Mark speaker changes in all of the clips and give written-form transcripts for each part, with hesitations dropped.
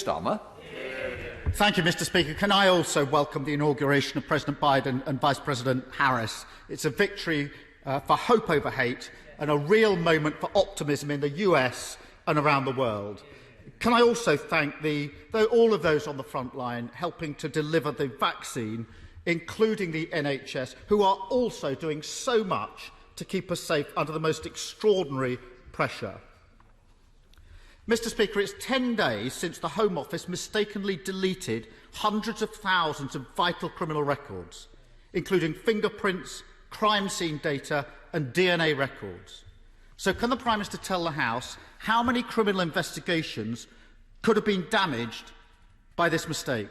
Speaker 1: Starmer.
Speaker 2: Thank you, Mr. Speaker. Can I also welcome the inauguration of President Biden and Vice President Harris? It's a victory for hope over hate and a real moment for optimism in the US and around the world. Can I also thank all of those on the front line helping to deliver the vaccine, including the NHS, who are also doing so much to keep us safe under the most extraordinary pressure. Mr. Speaker, it's 10 days since the Home Office mistakenly deleted hundreds of thousands of vital criminal records, including fingerprints, crime scene data and DNA records. So can the Prime Minister tell the House how many criminal investigations could have been damaged by this mistake?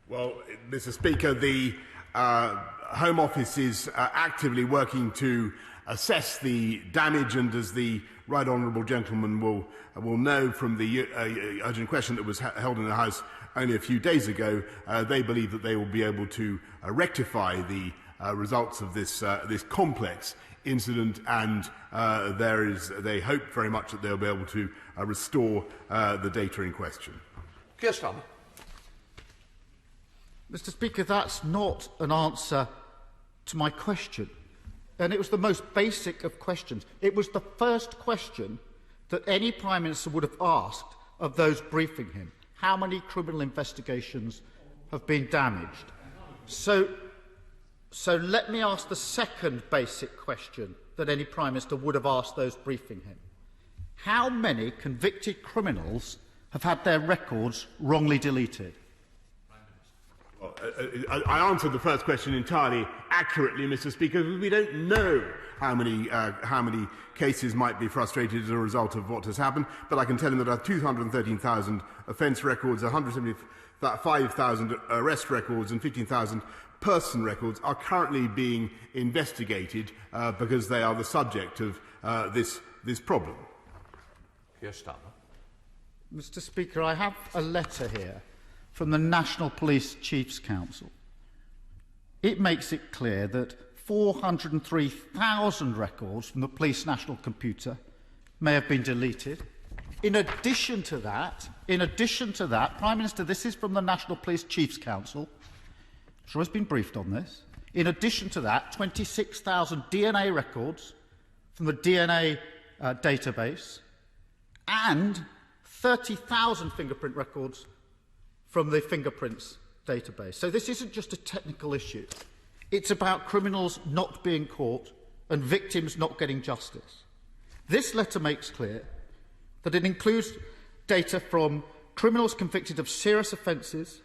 Speaker 3: Well, Mr. Speaker, the Home Office is actively working to assess the damage, and as the right honourable gentleman will know from the urgent question that was held in the House only a few days ago, they believe that they will be able to rectify the results of this complex incident, and they hope very much that they'll be able to restore the data in question.
Speaker 1: Keir Starmer.
Speaker 2: Mr. Speaker, that's not an answer to my question. And it was the most basic of questions. It was the first question that any Prime Minister would have asked of those briefing him. How many criminal investigations have been damaged? So let me ask the second basic question that any Prime Minister would have asked those briefing him. How many convicted criminals have had their records wrongly deleted?
Speaker 3: I answered the first question entirely accurately, Mr. Speaker, because we don't know how many cases might be frustrated as a result of what has happened, but I can tell him that 213,000 offence records, 175,000 arrest records and 15,000 person records are currently being investigated because they are the subject of this problem.
Speaker 1: Keir Starmer.
Speaker 2: Mr. Speaker, I have a letter here from the National Police Chiefs Council. It makes it clear that 403,000 records from the police national computer may have been deleted. In addition to that, Prime Minister, this is from the National Police Chiefs Council. I'm sure he's been briefed on this. In addition to that, 26,000 DNA records from the DNA database and 30,000 fingerprint records from the fingerprints database. So this isn't just a technical issue. It's about criminals not being caught and victims not getting justice. This letter makes clear that it includes data from criminals convicted of serious offences.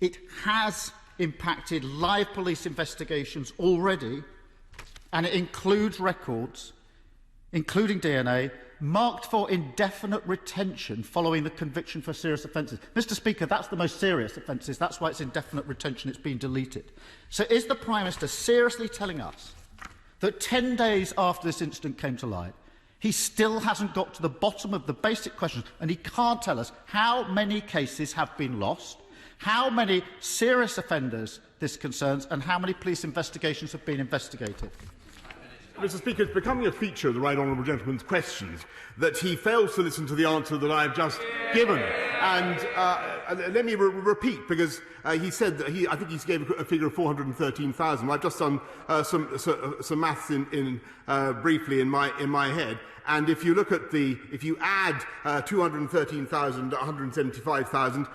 Speaker 2: It has impacted live police investigations already, and it includes records, including DNA, marked for indefinite retention following the conviction for serious offences. Mr. Speaker, that's the most serious offences. That's why it's indefinite retention. It's been deleted. So is the Prime Minister seriously telling us that 10 days after this incident came to light, he still hasn't got to the bottom of the basic questions, and he can't tell us how many cases have been lost, how many serious offenders this concerns, and how many police investigations have been investigated?
Speaker 3: Mr. Speaker, it's becoming a feature of the right honourable gentleman's questions that he fails to listen to the answer that I have just given. And let me repeat, because he said that I think he gave a figure of 413,000. I've just done some maths briefly in my head. And if you look at if you add 213,000 to 175,000,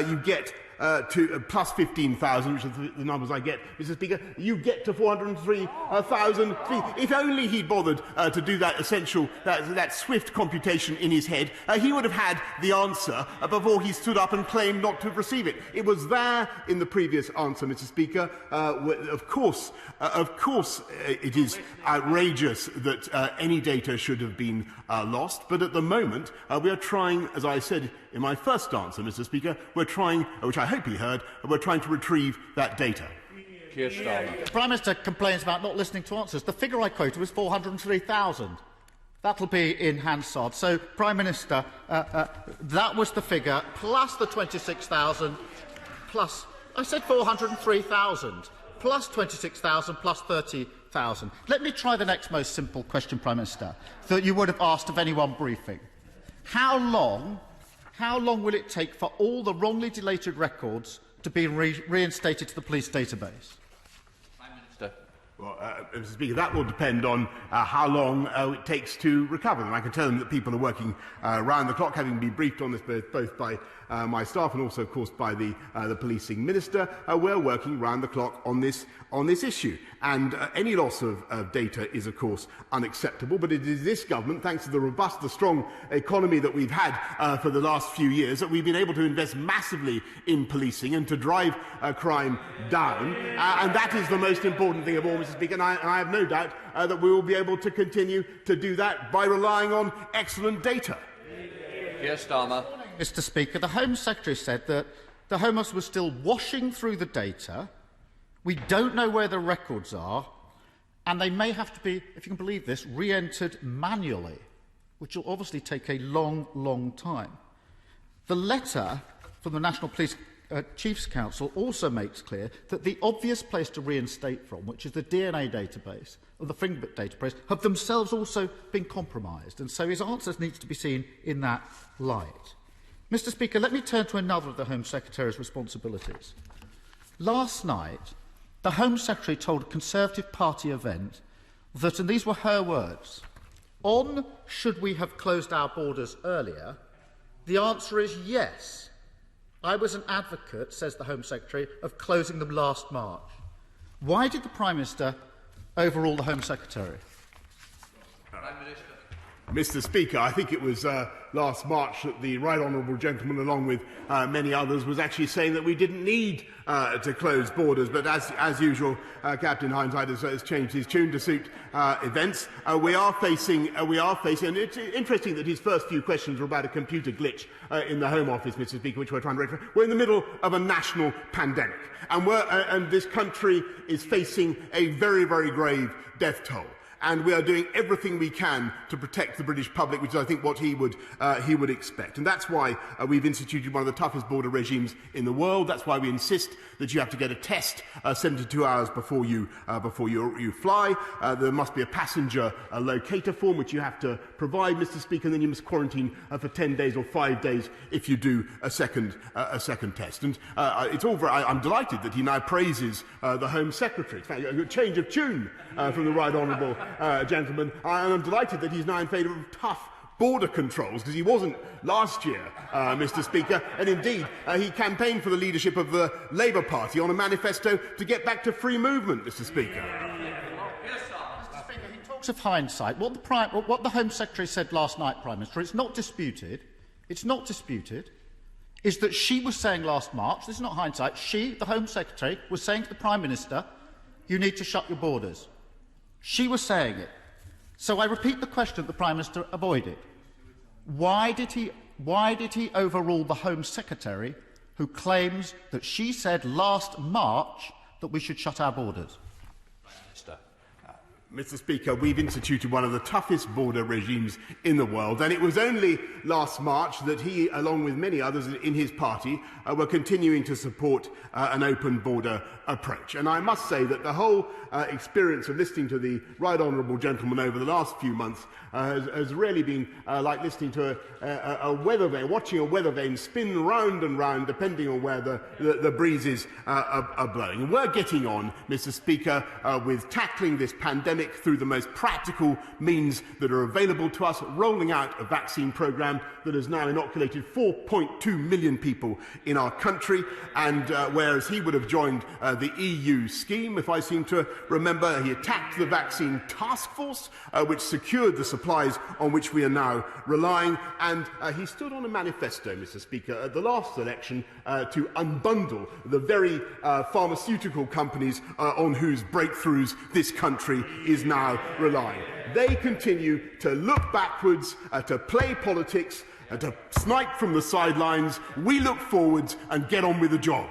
Speaker 3: you get to plus 15,000, which are the numbers I get, Mr. Speaker, you get to 403,000. If only he'd bothered to do that essential, that swift computation in his head, he would have had the answer before he stood up and claimed not to have received it. It was there in the previous answer, Mr. Speaker. Of course, it is outrageous that any data should have been lost, but at the moment we are trying, as I said in my first answer, Mr. Speaker, we're trying, which I hope he heard, we're trying to retrieve that data.
Speaker 1: Keir Starmer.
Speaker 2: The Prime Minister complains about not listening to answers. The figure I quoted was 403,000. That'll be in Hansard. So, Prime Minister, that was the figure, plus the 26,000, plus, I said 403,000, plus 26,000, plus 30,000. Let me try the next most simple question, Prime Minister, that you would have asked of anyone briefing. How long how long will it take for all the wrongly deleted records to be reinstated to the police database?
Speaker 1: Prime Minister.
Speaker 3: Well, Mr. Speaker, that will depend on how long it takes to recover them. I can tell them that people are working round the clock, having been briefed on this both by my staff and also, of course, by the policing minister. We're working round the clock on this issue. And any loss of data is, of course, unacceptable. But it is this government, thanks to the robust, the strong economy that we've had for the last few years, that we've been able to invest massively in policing and to drive crime down. And that is the most important thing of all, Mr. Speaker. And I have no doubt that we will be able to continue to do that by relying on excellent data.
Speaker 1: Keir Starmer.
Speaker 2: Mr. Speaker, the Home Secretary said that the Home Office was still washing through the data. We don't know where the records are, and they may have to be, if you can believe this, re-entered manually, which will obviously take a long, long time. The letter from the National Police Chiefs Council also makes clear that the obvious place to reinstate from, which is the DNA database or the fingerprint database, have themselves also been compromised, and so his answers needs to be seen in that light. Mr. Speaker, let me turn to another of the Home Secretary's responsibilities. Last night, the Home Secretary told a Conservative Party event that, and these were her words, on should we have closed our borders earlier, the answer is yes. I was an advocate, says the Home Secretary, of closing them last March. Why did the Prime Minister overrule the Home Secretary?
Speaker 1: Prime Minister.
Speaker 3: Mr. Speaker, I think it was last March that the right honourable gentleman, along with many others, was actually saying that we didn't need to close borders. But as usual, Captain Hindsight has changed his tune to suit events. We are facing, and it's interesting that his first few questions were about a computer glitch in the Home Office, Mr. Speaker, which we're trying to rectify. We're in the middle of a national pandemic, and this country is facing a very, very grave death toll. And we are doing everything we can to protect the British public, which is, I think, what he would expect. And that's why we've instituted one of the toughest border regimes in the world. That's why we insist that you have to get a test 72 hours before you fly. There must be a passenger locator form, which you have to provide, Mr. Speaker, and then you must quarantine for 10 days or 5 days if you do a second test. And it's all I'm delighted that he now praises the Home Secretary. In fact, a change of tune from the right honourable gentleman, and I'm delighted that he's now in favour of tough border controls, because he wasn't last year, Mr. Speaker, and indeed he campaigned for the leadership of the Labour Party on a manifesto to get back to free movement, Mr. Speaker.
Speaker 2: Mr. Speaker, he talks of hindsight. What the Home Secretary said last night, Prime Minister, it's not disputed, is that she was saying last March, this is not hindsight, she, the Home Secretary, was saying to the Prime Minister, you need to shut your borders. She was saying it. So I repeat the question that the Prime Minister avoided. Why did he overrule the Home Secretary, who claims that she said last March that we should shut our borders?
Speaker 1: Prime Minister.
Speaker 3: Mr. Speaker, we've instituted one of the toughest border regimes in the world, and it was only last March that he, along with many others in his party, were continuing to support an open border approach. And I must say that the whole experience of listening to the right honourable gentleman over the last few months has really been like listening to a weather vane, watching a weather vane spin round and round depending on where the breezes are blowing. And we're getting on, Mr. Speaker, with tackling this pandemic through the most practical means that are available to us, rolling out a vaccine programme that has now inoculated 4.2 million people in our country, and whereas he would have joined the EU scheme, if I seem to remember, he attacked the vaccine task force, which secured the supplies on which we are now relying, and he stood on a manifesto, Mr. Speaker, at the last election to unbundle the very pharmaceutical companies on whose breakthroughs this country is now relying. They continue to look backwards, to play politics, to snipe from the sidelines. We look forwards and get on with the job.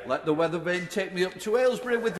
Speaker 1: Let the weather vane take me up to Aylesbury with